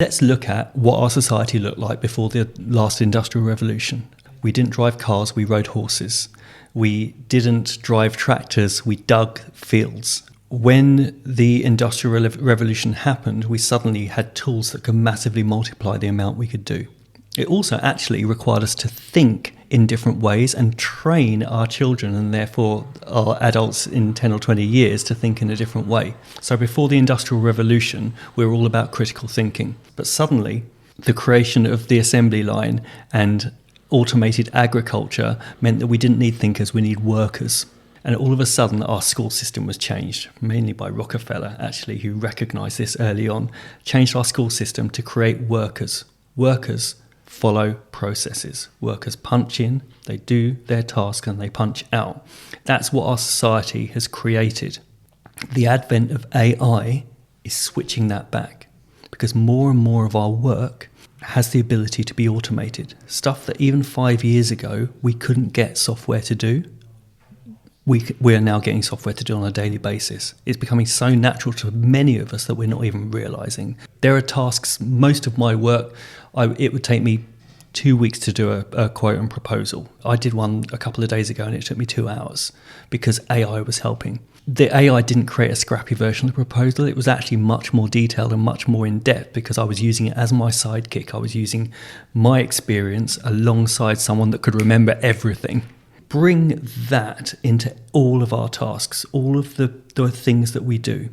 Let's look at what our society looked like before the last industrial revolution. We didn't drive cars, we rode horses. We didn't drive tractors, we dug fields. When the Industrial Revolution happened, we suddenly had tools that could massively multiply the amount we could do. It also actually required us to think in different ways and train our children and therefore our adults in 10 or 20 years to think in a different way. So before the Industrial Revolution, we were all about critical thinking. But suddenly, the creation of the assembly line and automated agriculture meant that we didn't need thinkers, we need workers. And all of a sudden, our school system was changed, mainly by Rockefeller, actually, who recognised this early on, changed our school system to create workers. Workers follow processes. Workers punch in, they do their task, and they punch out. That's what our society has created. The advent of AI is switching that back, because more and more of our work has the ability to be automated. Stuff that even 5 years ago we couldn't get software to do, we are now getting software to do on a daily basis. It's becoming so natural to many of us that we're not even realising. There are tasks, most of my work, it would take me 2 weeks to do a quote and proposal. I did one a couple of days ago and it took me 2 hours because AI was helping. The AI didn't create a scrappy version of the proposal. It was actually much more detailed and much more in depth because I was using it as my sidekick. I was using my experience alongside someone that could remember everything. Bring that into all of our tasks, all of the things that we do.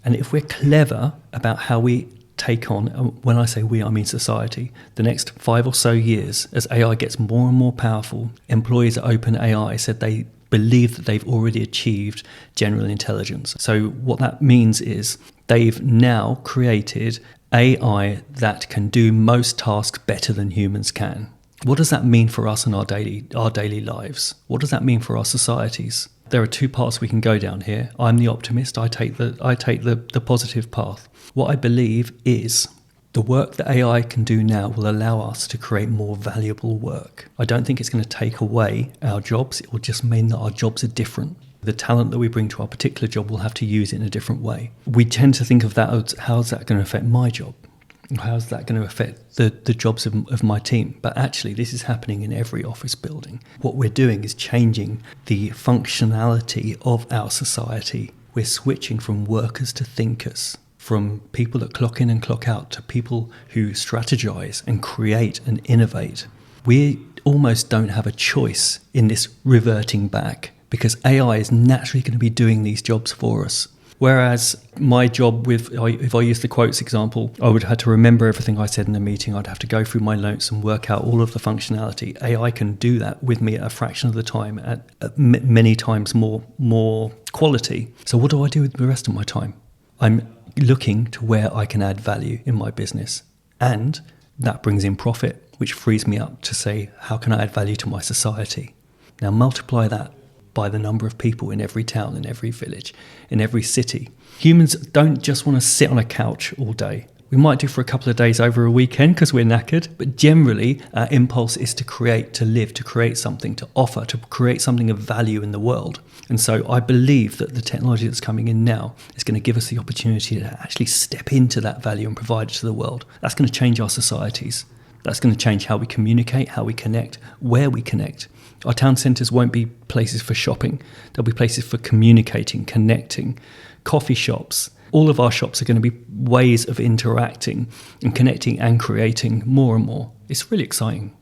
And if we're clever about how we take on, when I say we, I mean society, the next 5 or so years, as AI gets more and more powerful, employees at OpenAI said they believe that they've already achieved general intelligence. So what that means is they've now created AI that can do most tasks better than humans can. What does that mean for us in our daily lives? What does that mean for our societies? There are 2 paths we can go down here. I'm the optimist. I take the positive path. What I believe is the work that AI can do now will allow us to create more valuable work. I don't think it's going to take away our jobs. It will just mean that our jobs are different. The talent that we bring to our particular job, we'll have to use it in a different way. We tend to think of that as, how's that going to affect my job? How's that going to affect the jobs of my team? But actually, this is happening in every office building. What we're doing is changing the functionality of our society. We're switching from workers to thinkers, from people that clock in and clock out to people who strategize and create and innovate. We almost don't have a choice in this reverting back because AI is naturally going to be doing these jobs for us. Whereas my job if I use the quotes example, I would have had to remember everything I said in a meeting. I'd have to go through my notes and work out all of the functionality. AI can do that with me at a fraction of the time, at many times more quality. So what do I do with the rest of my time? I'm looking to where I can add value in my business. And that brings in profit, which frees me up to say, how can I add value to my society? Now multiply that by the number of people in every town, in every village, in every city. Humans don't just want to sit on a couch all day. We might do for a couple of days over a weekend because we're knackered, but generally our impulse is to create, to live, to create something, to offer, to create something of value in the world. And so I believe that the technology that's coming in now is going to give us the opportunity to actually step into that value and provide it to the world. That's going to change our societies. That's going to change how we communicate, how we connect, where we connect. Our town centres won't be places for shopping. They'll be places for communicating, connecting, coffee shops. All of our shops are going to be ways of interacting and connecting and creating more and more. It's really exciting.